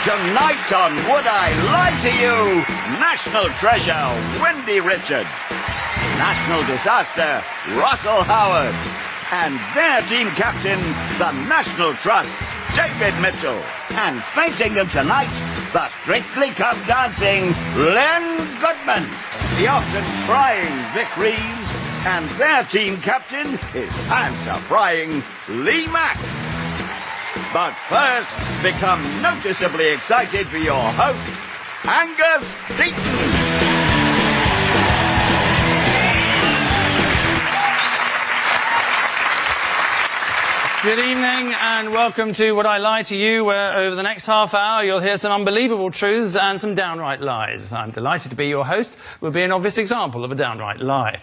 Tonight on Would I Lie to You, National Treasure, Wendy Richard. National Disaster, Russell Howard. And their team captain, the National Trust, David Mitchell. And facing them tonight, the Strictly Come Dancing, Len Goodman. The often trying Vic Reeves. And their team captain is answer-frying Lee Mack. But first, become noticeably excited for your host, Angus Deaton. Good evening and welcome to Would I Lie to You, where over the next half hour you'll hear some unbelievable truths and some downright lies. I'm delighted to be your host. We'll be an obvious example of a downright lie.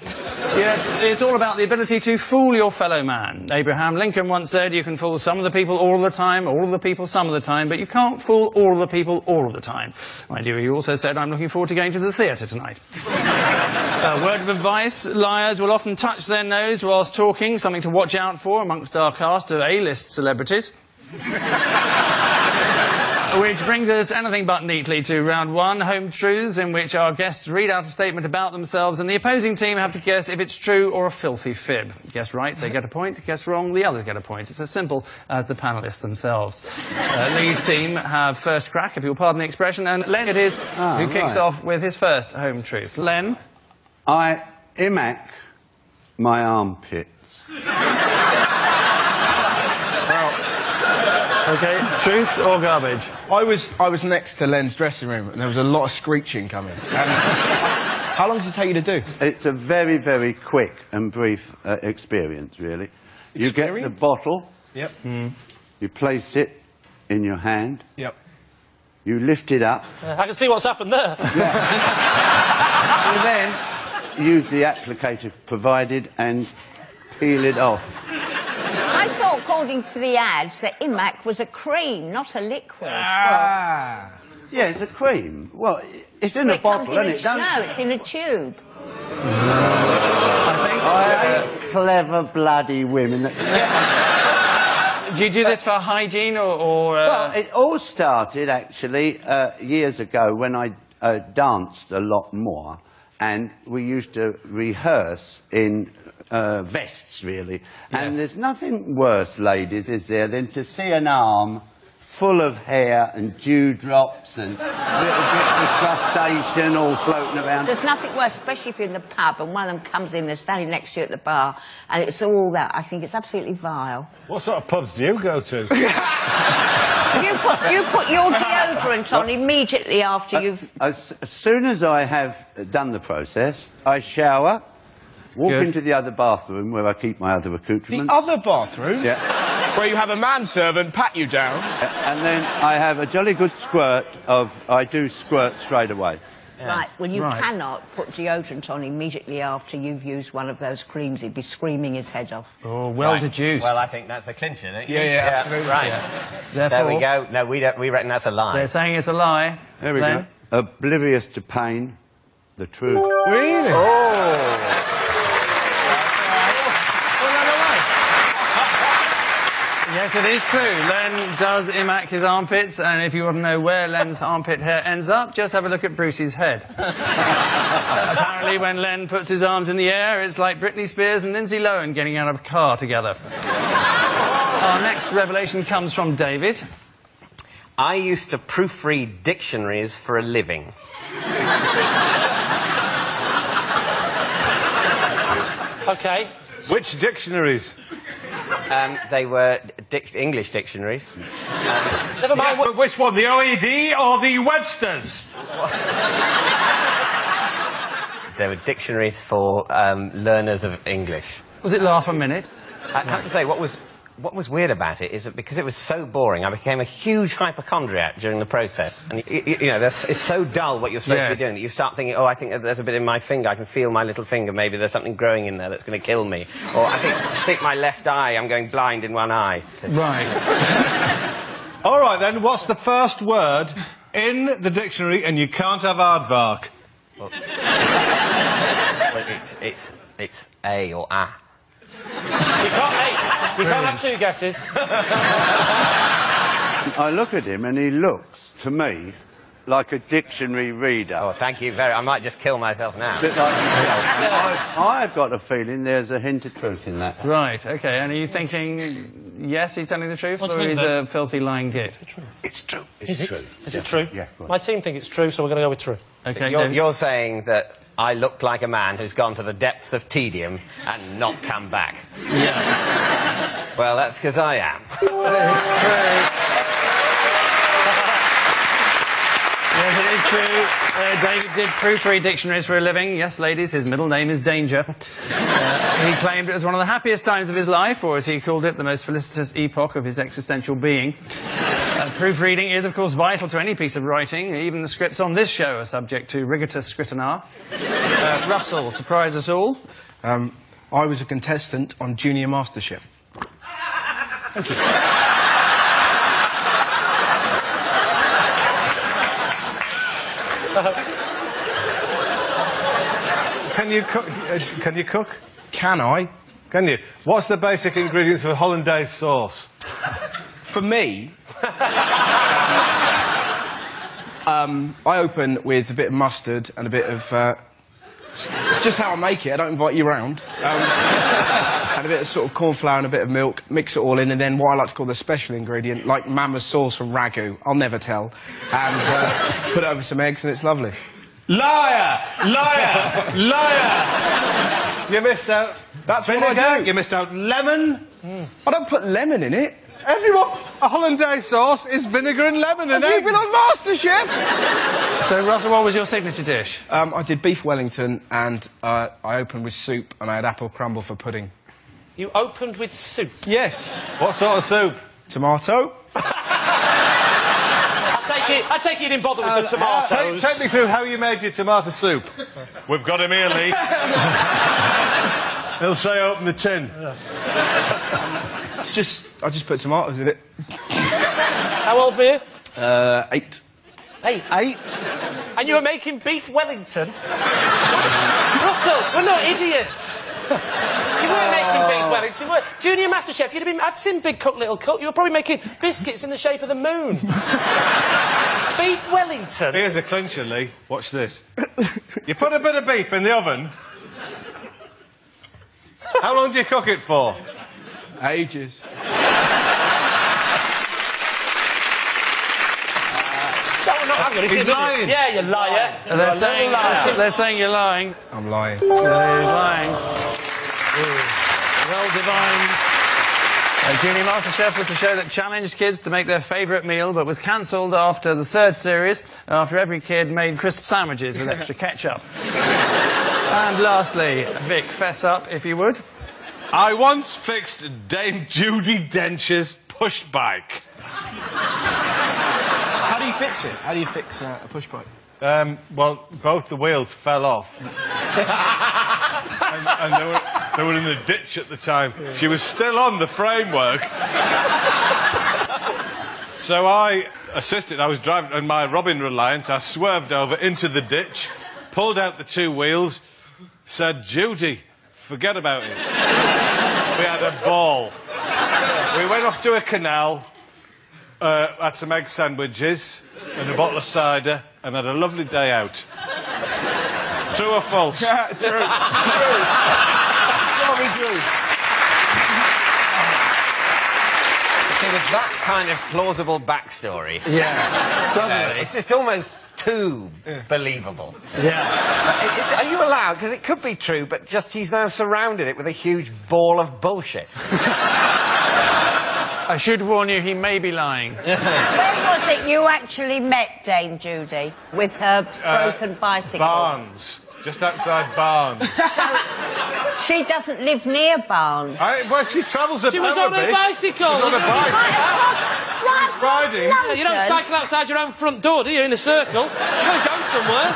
Yes, it's all about the ability to fool your fellow man. Abraham Lincoln once said you can fool some of the people all the time, all of the people some of the time, but you can't fool all of the people all of the time. My dear, he also said I'm looking forward to going to the theatre tonight. A word of advice, liars will often touch their nose whilst talking, something to watch out for amongst our cast of A-list celebrities. Which brings us anything but neatly to round one, Home Truths, in which our guests read out a statement about themselves and the opposing team have to guess if it's true or a filthy fib. Guess right, they get a point. Guess wrong, the others get a point. It's as simple as the panellists themselves. Lee's team have first crack, if you'll pardon the expression, and Len it is who kicks off with his first Home Truth. Len? I imac my armpits. OK, truth or garbage? I was next to Len's dressing room and there was a lot of screeching coming. How long does it take you to do? It's a very, very quick and brief experience, really. You get the bottle. Yep. You place it in your hand. Yep. You lift it up. I can see what's happened there. You then use the applicator provided and peel it off. I thought, according to the ads, that Imac was a cream, not a liquid. Yeah, it's a cream. Well, it's in a bottle, isn't it? No, it's in a tube. I hate clever, bloody women. Do you do this for hygiene or Well, it all started, actually, years ago when I danced a lot more. And we used to rehearse in vests, really. Yes. And there's nothing worse, ladies, is there, than to see an arm full of hair and dewdrops and little bits of crustacean all floating around. There's nothing worse, especially if you're in the pub and one of them comes in, they're standing next to you at the bar, and it's all that. I think it's absolutely vile. What sort of pubs do you go to? Do you put your deodorant on immediately after you've... As soon as I have done the process, I shower, walk into the other bathroom where I keep my other accoutrements. The other bathroom? Yeah. Where you have a manservant pat you down? And then I have a jolly good squirt of... I do squirt straight away. Yeah. Right, well, you cannot put deodorant on immediately after you've used one of those creams. He'd be screaming his head off. Oh, well deduced. Well, I think that's a clincher, don't you? Yeah, absolutely. Right. Yeah. There we go. No, we reckon that's a lie. They're saying it's a lie. There we go. Oblivious to pain, the truth. Really? Oh! Yes, it is true. Len does imac his armpits, and if you want to know where Len's armpit hair ends up, just have a look at Bruce's head. Apparently, when Len puts his arms in the air, it's like Britney Spears and Lindsay Lohan getting out of a car together. Our next revelation comes from David. I used to proofread dictionaries for a living. OK. Which dictionaries? They were English dictionaries. Never mind. Yes, but which one, the OED or the Webster's? They were dictionaries for learners of English. Was it laugh a minute? I have to say, what was weird about it is that because it was so boring, I became a huge hypochondriac during the process. And, you know, it's so dull what you're supposed to be doing that you start thinking, oh, I think there's a bit in my finger, I can feel my little finger, maybe there's something growing in there that's going to kill me. Or I think my left eye, I'm going blind in one eye. Right. All right, then, what's the first word in the dictionary and you can't have aardvark? Well, it's A or A. You can't have two guesses. I look at him and he looks, to me, like a dictionary reader. Oh, thank you very... I might just kill myself now. A bit like yourself. I've got a feeling there's a hint of truth in that. Right, OK. And are you thinking, yes, he's telling the truth, or he's a filthy lying git? It's true. Is it? Is it true? Yeah. My team think it's true, so we're going to go with true. OK, You're saying that I look like a man who's gone to the depths of tedium and not come back. Yeah. Well, that's because I am. It's true. Yes, it is true. David did proofread dictionaries for a living. Yes, ladies, his middle name is Danger. He claimed it was one of the happiest times of his life, or as he called it, the most felicitous epoch of his existential being. Proofreading is, of course, vital to any piece of writing. Even the scripts on this show are subject to rigorous scrutiny. Russell, surprise us all. I was a contestant on Junior MasterChef. Thank you. Can you cook? Can you cook? Can I? Can you? What's the basic ingredients for hollandaise sauce? For me, I open with a bit of mustard and a bit of... it's just how I make it. I don't invite you round. And a bit of sort of corn flour and a bit of milk, mix it all in, and then what I like to call the special ingredient, like Mama's sauce from Ragu, I'll never tell, and put it over some eggs, and it's lovely. Liar! Liar! Liar! You missed out. That's vinegar. what I do. You missed out lemon. I don't put lemon in it. Everyone, a hollandaise sauce is vinegar and lemon and eggs. Have you been on MasterChef? So, Russell, what was your signature dish? I did beef Wellington, and I opened with soup, and I had apple crumble for pudding. You opened with soup? Yes. What sort of soup? Tomato. I take it you didn't bother with the tomatoes. Take me through how you made your tomato soup. We've got him here, Lee. He'll say open the tin. I just put tomatoes in it. How old were you? 8. 8? 8? And you were making beef Wellington? Russell, we're not idiots. You weren't making beef Wellington, were you? Junior MasterChef, you'd have been... I've seen Big Cook, Little Cook. You were probably making biscuits in the shape of the moon. Beef Wellington? Here's a clincher, Lee. Watch this. You put a bit of beef in the oven. How long do you cook it for? Ages. He's lying. Yeah, you liar. They're saying you're lying. I'm lying. He's lying. Well divined. Junior MasterChef was the show that challenged kids to make their favourite meal, but was cancelled after the 3rd series, after every kid made crisp sandwiches with extra ketchup. And lastly, Vic, fess up, if you would. I once fixed Dame Judi Dench's push bike. How do you fix it? How do you fix a push bike? Well, both the wheels fell off. and they were in the ditch at the time. She was still on the framework. So I assisted. I was driving on my Robin Reliant. I swerved over into the ditch, pulled out the 2 wheels, said, Judy, forget about it. We had a ball. We went off to a canal, had some egg sandwiches and a bottle of cider, and had a lovely day out. True or false? Yeah, true. True. Probably true. So with that kind of plausible backstory... Yes, suddenly. It's almost too believable. Yeah. Are you allowed? Because it could be true, but just he's now surrounded it with a huge ball of bullshit. I should warn you, he may be lying. When was it you actually met Dame Judy with her broken bicycle? Barnes. Just outside Barnes. She doesn't live near Barnes. Well, she travels a She was on her bicycle. She was on a bike. Right riding. across You don't London. cycle outside your own front door, do you, in a circle? You gotta go somewhere.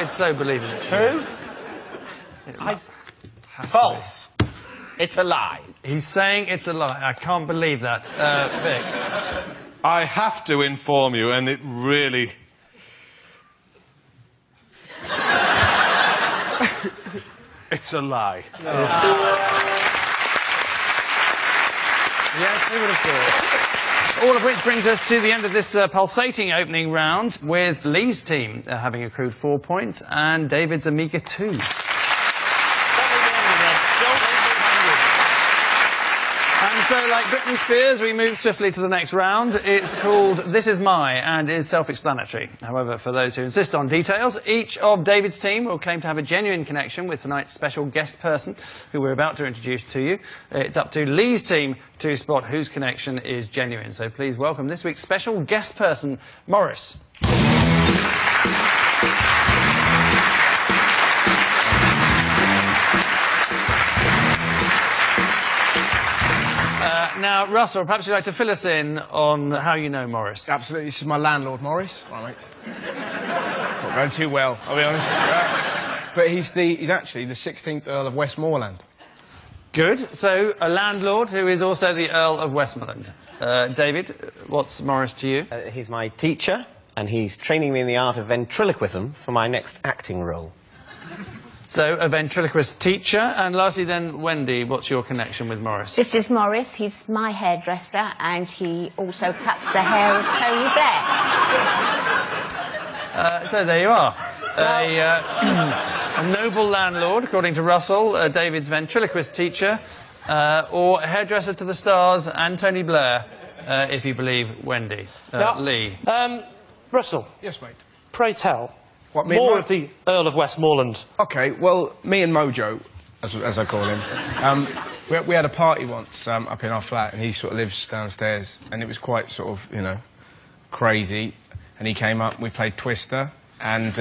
It's so believable. Who? False. It's a lie. He's saying it's a lie. I can't believe that. Vic. I have to inform you, and it really... It's a lie. Yes, who would have thought? All of which brings us to the end of this pulsating opening round, with Lee's team having accrued 4 points and David's a meagre 2. And so, like Britney Spears, we move swiftly to the next round. It's called This Is My and is self-explanatory. However, for those who insist on details, each of David's team will claim to have a genuine connection with tonight's special guest person, who we're about to introduce to you. It's up to Lee's team to spot whose connection is genuine. So please welcome this week's special guest person, Morris. Now, Russell, perhaps you'd like to fill us in on how you know Morris. Absolutely. This is my landlord, Morris. Right, mate. It's not going too well, I'll be honest. But he's actually the 16th Earl of Westmoreland. Good. So, a landlord who is also the Earl of Westmoreland. David, what's Morris to you? He's my teacher, and he's training me in the art of ventriloquism for my next acting role. So, a ventriloquist teacher. And lastly then, Wendy, what's your connection with Morris? This is Morris. He's my hairdresser, and he also cuts the hair of Tony Blair. So there you are. A noble landlord, according to Russell, David's ventriloquist teacher, or a hairdresser to the stars and Tony Blair, if you believe Wendy. Lee. Russell. Yes, mate. Pray tell. What, me more of the Earl of Westmoreland. OK, well, me and Mojo, as I call him, we had a party once up in our flat, and he sort of lives downstairs, and it was quite sort of, you know, crazy. And he came up, we played Twister, and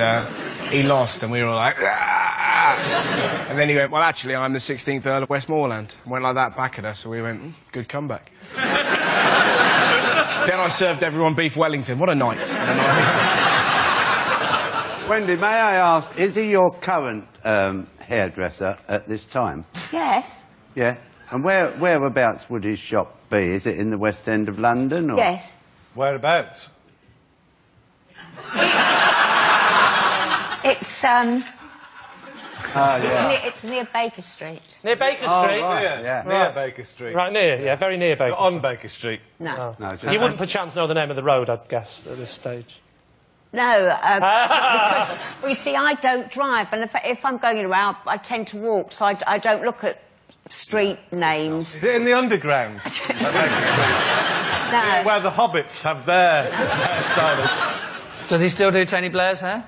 he lost, and we were all like, "Ah!" And then he went, well, actually, I'm the 16th Earl of Westmoreland. And went like that back at us, so we went, good comeback. Then I served everyone beef Wellington. What a night. Wendy, may I ask, is he your current hairdresser at this time? Yes. Yeah? And whereabouts would his shop be? Is it in the West End of London? Or? Yes. Whereabouts? It's, it's near Baker Street. Near Baker Oh, Street? right, yeah. Near Baker Street. Right, near, yeah, very near Baker On Baker Street. No. No, just- You wouldn't perchance know the name of the road, I'd guess, at this stage. No, because, well, you see, I don't drive, and if I'm going around, I tend to walk, so I don't look at street names. Is it in the underground? No. Where the hobbits have their hairstylists. Does he still do Tony Blair's hair?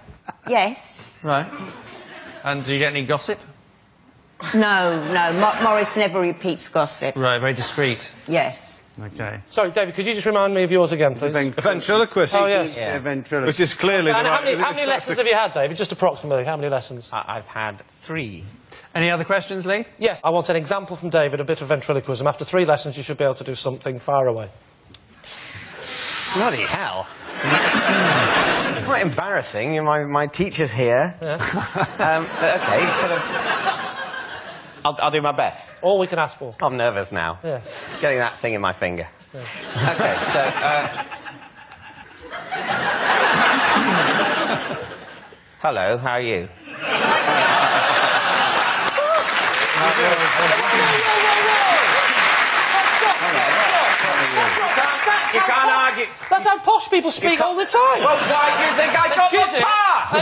Yes. Right. And do you get any gossip? No, Morris never repeats gossip. Right, very discreet. Yes. OK. Sorry, David, could you just remind me of yours again, please? A ventriloquist. Oh, yes. Yeah. Ventriloquist. Which is clearly And the how right... many lessons have you had, David? Just approximately, how many lessons? I've had 3. Any other questions, Lee? Yes, I want an example from David, a bit of ventriloquism. After 3 lessons, you should be able to do something far away. Bloody hell. It's quite embarrassing. My teacher's here. Yeah. OK, sort of... I'll do my best. All we can ask for. I'm nervous now. Yeah. Getting that thing in my finger. Yeah. OK, so... Hello, how are you? You can't argue. That's how posh people speak all the time. Well, why do you think I got Excuse the me. part?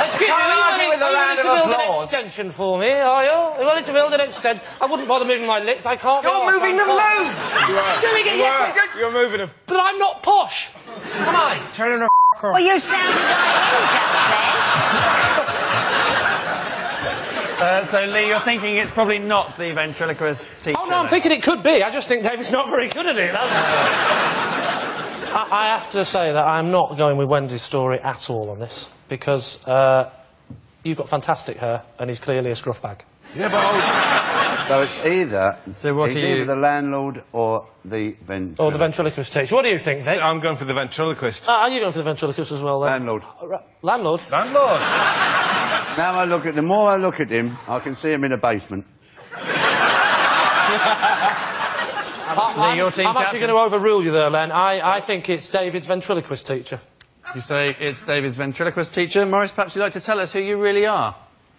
Excuse me, Can't argue with a round of to build an applause. extension for me, are you? Are you willing to build an extension? I wouldn't bother moving my lips, I can't. You're moving them loads! Doing it, yes, You're moving them. but I'm not posh. Am I? Turn them off. Well, you sounded like him just then. So, Lee, you're thinking it's probably not the ventriloquist teacher? Oh, no, I'm thinking it could be. I just think David's not very good at it. I have to say that I'm not going with Wendy's story at all on this, because you've got fantastic hair, and he's clearly a scruff bag. Yeah, but... So it's either, either the landlord or the ventriloquist. Or the ventriloquist teacher. What do you think, Vic? I'm going for the ventriloquist. Are you going for the ventriloquist as well, then? Landlord. Landlord? Landlord! Now the more I look at him, I can see him in a basement. Lee, your team I'm actually going to overrule you there, Len. I think it's David's ventriloquist teacher. You say it's David's ventriloquist teacher. Morris, perhaps you'd like to tell us who you really are?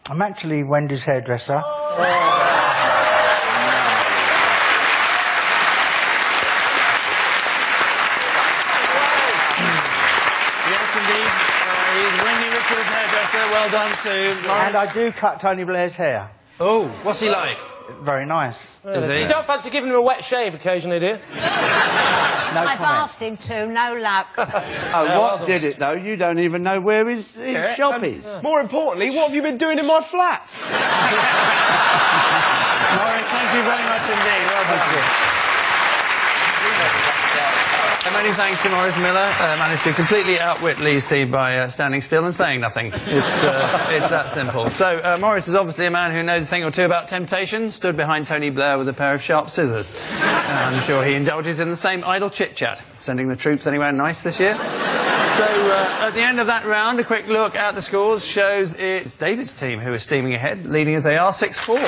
I'm actually Wendy's hairdresser. He's Wendy Richards' hairdresser. Well done to Morris. And I do cut Tony Blair's hair. Oh, what's he like? Very nice. Is he? You don't fancy giving him a wet shave occasionally, do you? I've asked him to, no luck. Oh, what did it, though? You don't even know where his shop is. More importantly, what have you been doing in my flat? Morris, thank you very much indeed. Well done. Many thanks to Morris Miller. Managed to completely outwit Lee's team by standing still and saying nothing. It's that simple. So, Morris is obviously a man who knows a thing or two about temptation, stood behind Tony Blair with a pair of sharp scissors. I'm sure he indulges in the same idle chit-chat, sending the troops anywhere nice this year. So, at the end of that round, a quick look at the scores shows it's David's team who is steaming ahead, leading as they are 6-4.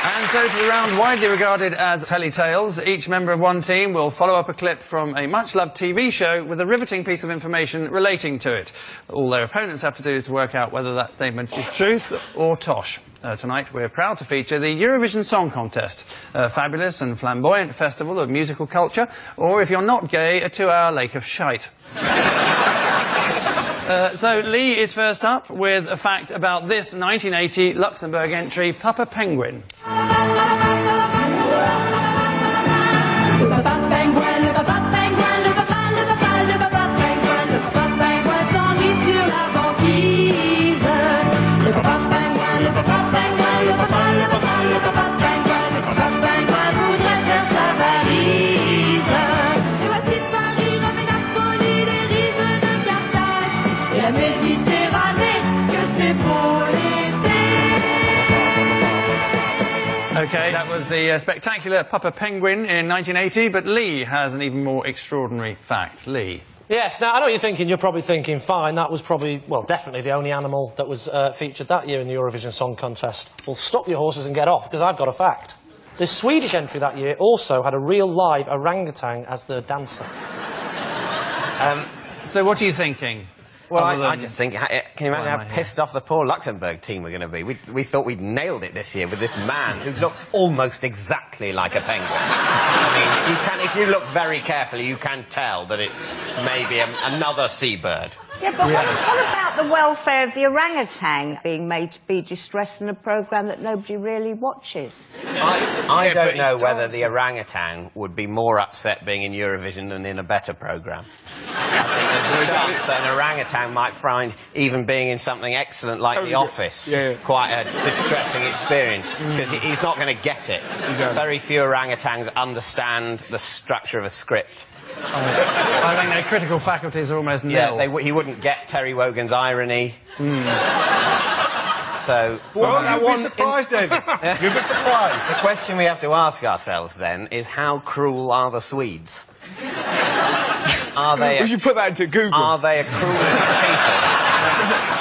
And so to the round widely regarded as Telly Tales, each member of one team will follow up a clip from a much-loved TV show with a riveting piece of information relating to it. All their opponents have to do is to work out whether that statement is truth or tosh. Tonight we're proud to feature the Eurovision Song Contest, a fabulous and flamboyant festival of musical culture, or if you're not gay, a 2-hour lake of shite. So Lee is first up with a fact about this 1980 Luxembourg entry, Papa Penguin. OK, that was the spectacular Papa Penguin in 1980, but Lee has an even more extraordinary fact. Lee. Yes, now, I know what you're thinking. You're probably thinking, fine, that was probably, well, definitely the only animal that was featured that year in the Eurovision Song Contest. Well, stop your horses and get off, because I've got a fact. The Swedish entry that year also had a real live orangutan as their dancer. So what are you thinking? Well, I just think, can you imagine how pissed off the poor Luxembourg team were going to be? We thought we'd nailed it this year with this man who looks almost exactly like a penguin. I mean, if you look very carefully, you can tell that it's maybe another seabird. Yeah, but what about the welfare of the orangutan being made to be distressed in a programme that nobody really watches? I don't know whether the orangutan would be more upset being in Eurovision than in a better programme. I think there's a chance that an orangutan might find even being in something excellent like The Office quite a distressing experience, because he's not going to get it. Very few orangutans understand the structure of a script. I think their critical faculties are almost nil. Yeah, he wouldn't get Terry Wogan's irony. So... Well, you'd be surprised, David. You'd be surprised. The question we have to ask ourselves, then, is how cruel are the Swedes? Are they... We should put that into Google. Are they a cruel people?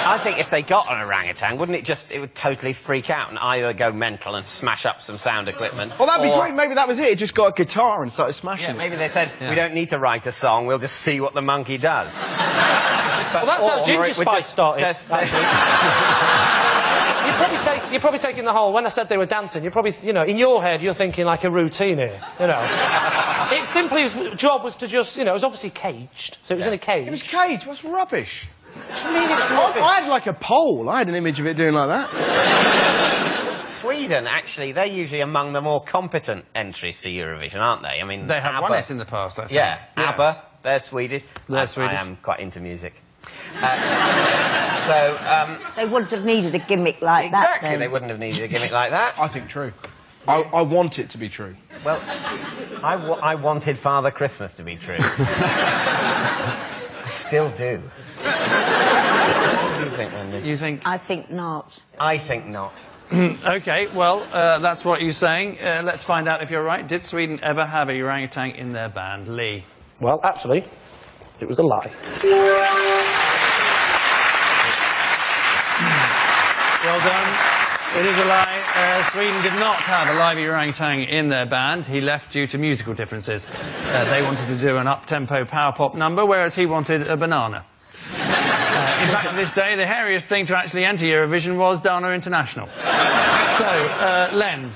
I think if they got an orangutan, wouldn't it would totally freak out and either go mental and smash up some sound equipment. Well, that'd be great. Maybe that was it. It just got a guitar and started smashing it. Maybe they said, we don't need to write a song, we'll just see what the monkey does. Well, that's how Ginger Spice started. You're probably taking the whole... When I said they were dancing, you're probably, you know, in your head, you're thinking like a routine here, you know. It simply, his job was to just, you know, it was obviously caged, so it was in a cage. It was caged? What's rubbish? What do you mean it's rubbish? I had like a pole. I had an image of it doing like that. Sweden, actually, they're usually among the more competent entries to Eurovision, aren't they? I mean, they have ABBA, won it in the past, I think. Yeah, ABBA, they're Swedish. They're Swedish. I am quite into music. They wouldn't have needed a gimmick like that. Exactly, they wouldn't have needed a gimmick like that. I think true. I want it to be true. Well, I wanted Father Christmas to be true. I still do. What do you think, Wendy? You think? I think not. I think not. OK, well, that's what you're saying. Let's find out if you're right. Did Sweden ever have a orangutan in their band? Lee? Well, actually, it was a lie. Well done. It is a lie. Sweden did not have a live orangutan in their band. He left due to musical differences. They wanted to do an up-tempo power pop number, whereas he wanted a banana. In fact, to this day, the hairiest thing to actually enter Eurovision was Dana International. So, Len,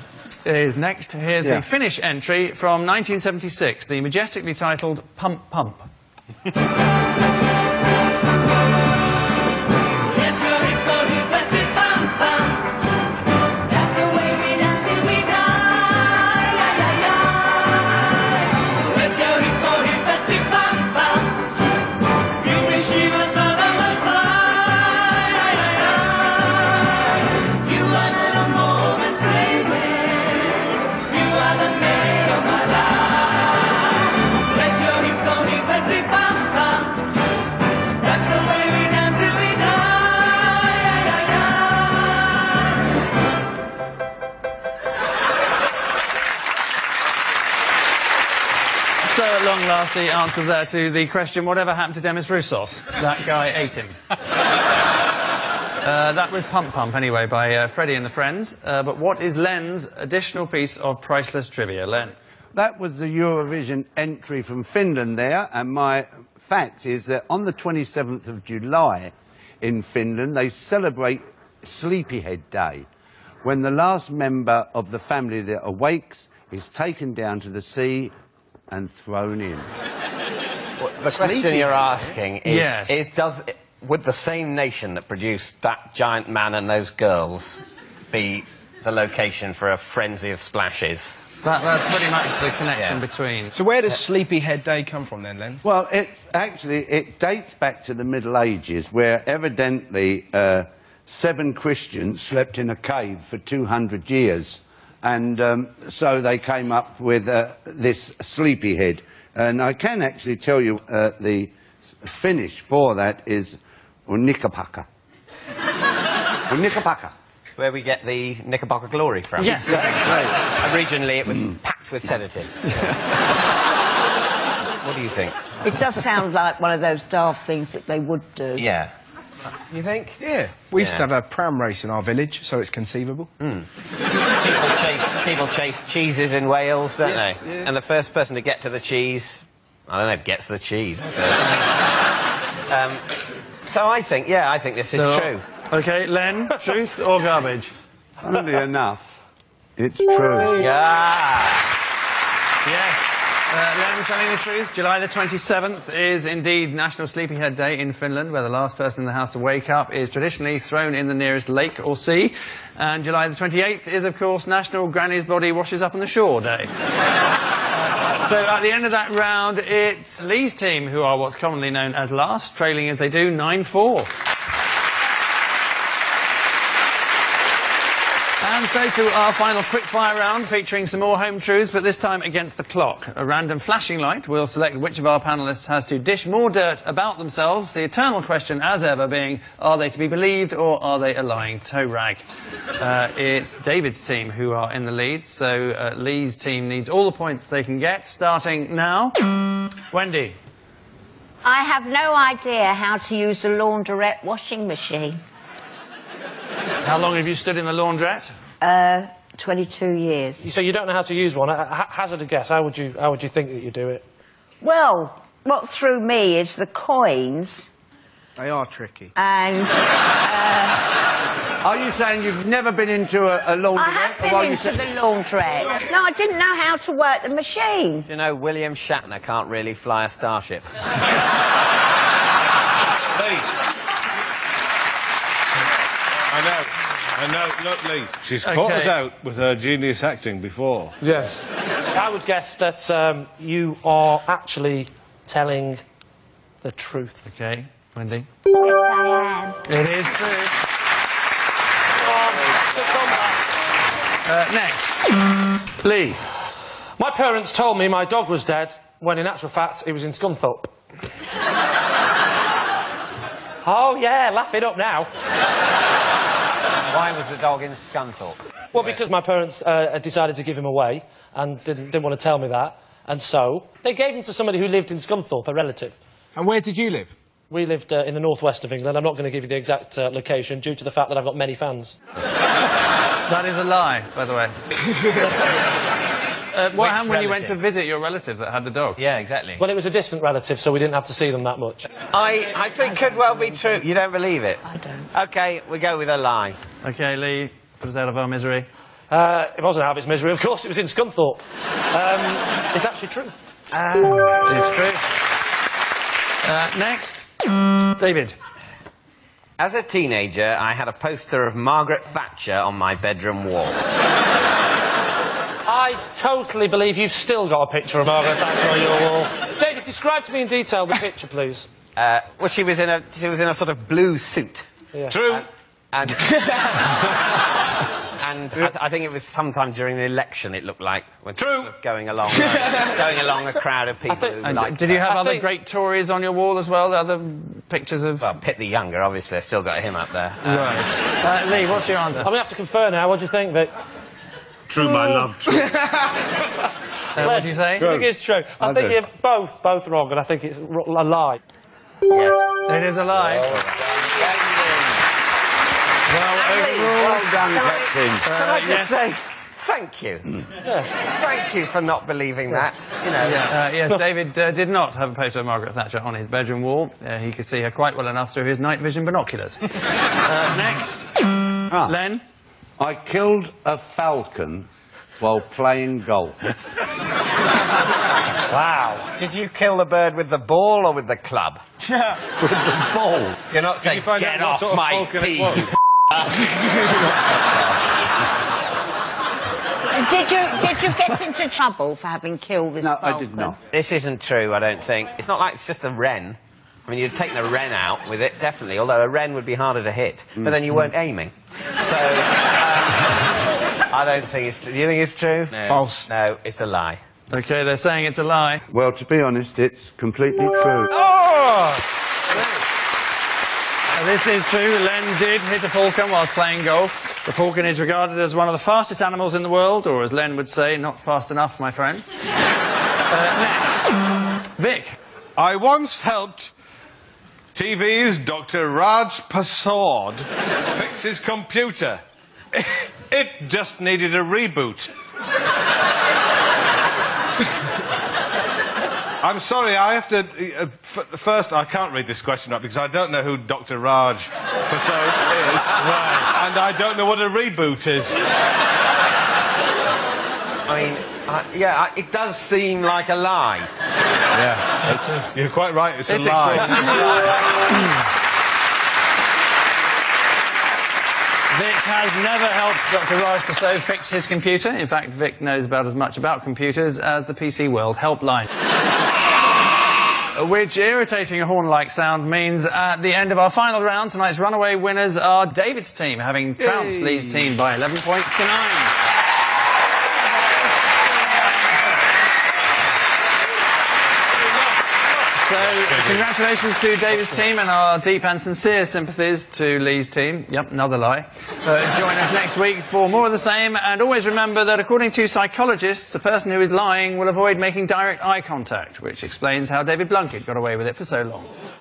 is next. Here's the Finnish entry from 1976, the majestically titled Pump Pump. So, at long last, the answer there to the question, whatever happened to Demis Roussos? That guy ate him. That was Pump Pump, anyway, by Freddie and the Friends. But what is Len's additional piece of priceless trivia? Len? That was the Eurovision entry from Finland there, and my fact is that on the 27th of July in Finland, they celebrate Sleepyhead Day, when the last member of the family that awakes is taken down to the sea and thrown in. Well, the question you're asking is, would the same nation that produced that giant man and those girls be the location for a frenzy of splashes? That's pretty much the connection between... So where does Sleepyhead Day come from then, Len? Well, it dates back to the Middle Ages, where evidently 7 Christians slept in a cave for 200 years. And so they came up with this sleepyhead. And I can actually tell you the Finnish for that is unikapaka. Unikapaka. Where we get the Knickerbocker glory from. Yes. Originally, it was packed with sedatives. What do you think? It does sound like one of those daft things that they would do. Yeah. You think? Yeah. We used to have a pram race in our village, so it's conceivable. People chase cheeses in Wales, don't they? Yeah. And the first person to get to the cheese, I don't know, gets the cheese. So I think this is true. OK, Len, truth or garbage? Funnily enough, it's true. Yeah. Yes. Len telling the truth. July the 27th is indeed National Sleepyhead Day in Finland, where the last person in the house to wake up is traditionally thrown in the nearest lake or sea. And July the 28th is, of course, National Granny's Body Washes Up on the Shore Day. So at the end of that round, it's Lee's team who are what's commonly known as last, trailing as they do 9-4. And so to our final quickfire round, featuring some more home truths, but this time against the clock. A random flashing light will select which of our panellists has to dish more dirt about themselves, the eternal question, as ever, being, are they to be believed or are they a lying toe rag? It's David's team who are in the lead, so Lee's team needs all the points they can get, starting now. Wendy. I have no idea how to use a laundrette washing machine. How long have you stood in the laundrette? 22 years. So you don't know how to use one. Hazard a guess. How would you think that you do it? Well, what threw me is the coins. They are tricky. And... Are you saying you've never been into a laundrette? I have been into the laundrette. No, I didn't know how to work the machine. You know, William Shatner can't really fly a starship. I know. Look, Lee, she's caught us out with her genius acting before. Yes. I would guess that you are actually telling the truth. OK. Wendy? Yes, I am. It is true. Next. Lee. My parents told me my dog was dead, when in actual fact, he was in Scunthorpe. Oh, yeah, laugh it up now. Why was the dog in Scunthorpe? Well, because my parents decided to give him away and didn't want to tell me that. And so they gave him to somebody who lived in Scunthorpe, a relative. And where did you live? We lived in the northwest of England. I'm not going to give you the exact location due to the fact that I've got many fans. That is a lie, by the way. What happened when you went to visit your relative that had the dog? Yeah, exactly. Well, it was a distant relative, so we didn't have to see them that much. I think could well be true. You don't believe it? I don't. OK, we go with a lie. OK, Lee, put us out of our misery. It wasn't out of its misery, of course, it was in Scunthorpe. It's actually true. It's true. Next, David. As a teenager, I had a poster of Margaret Thatcher on my bedroom wall. I totally believe you've still got a picture of Margaret Thatcher on your wall. David, describe to me in detail the picture, please. Well, she was in a sort of blue suit. Yeah. True. And I think it was sometime during the election, it looked like. When True. Sort of going along a crowd of people who liked Did you her. have other great Tories on your wall as well? Other pictures of... Well, Pitt the Younger, obviously. I still got him up there. Right. Lee, what's your answer? I'm going to have to confer now. What do you think, Vic? True, my love, true. What do you say? I think it's true. I think you're both wrong, and I think it's a lie. Yes. It is a lie. Well, overall... Well done, Captain. Can I just say thank you? Thank you for not believing that. You know. yes, David did not have a poster of Margaret Thatcher on his bedroom wall. He could see her quite well enough through his night vision binoculars. Next, Len. I killed a falcon while playing golf. Wow. Did you kill the bird with the ball or with the club? With the ball. You're not saying, find get out what off sort of my falcon it tee. was? Did you get into trouble for having killed this No, falcon? I did not. This isn't true, I don't think. It's not like it's just a wren. I mean, you'd taken a wren out with it, definitely, although a wren would be harder to hit. But then you weren't aiming. So, I don't think it's true. Do you think it's true? No. False. No, it's a lie. OK, they're saying it's a lie. Well, to be honest, it's completely true. This is true. Len did hit a falcon whilst playing golf. The falcon is regarded as one of the fastest animals in the world, or as Len would say, not fast enough, my friend. Next, Vic. I once helped TV's Dr. Raj Prasad fix his computer. It just needed a reboot. I'm sorry, I have to... first, I can't read this question up because I don't know who Dr. Raj Prasad is. Right. And I don't know what a reboot is. I mean, it does seem like a lie. Yeah, you're quite right, it's a lie. Vic has never helped Dr. Raj Prasad fix his computer. In fact, Vic knows about as much about computers as the PC World Helpline. Which irritating horn-like sound means at the end of our final round, tonight's runaway winners are David's team, having trounced Lee's team by 11 points to 9. So, congratulations to David's team and our deep and sincere sympathies to Lee's team. Yep, another lie. Join us next week for more of the same, and always remember that according to psychologists, a person who is lying will avoid making direct eye contact, which explains how David Blunkett got away with it for so long.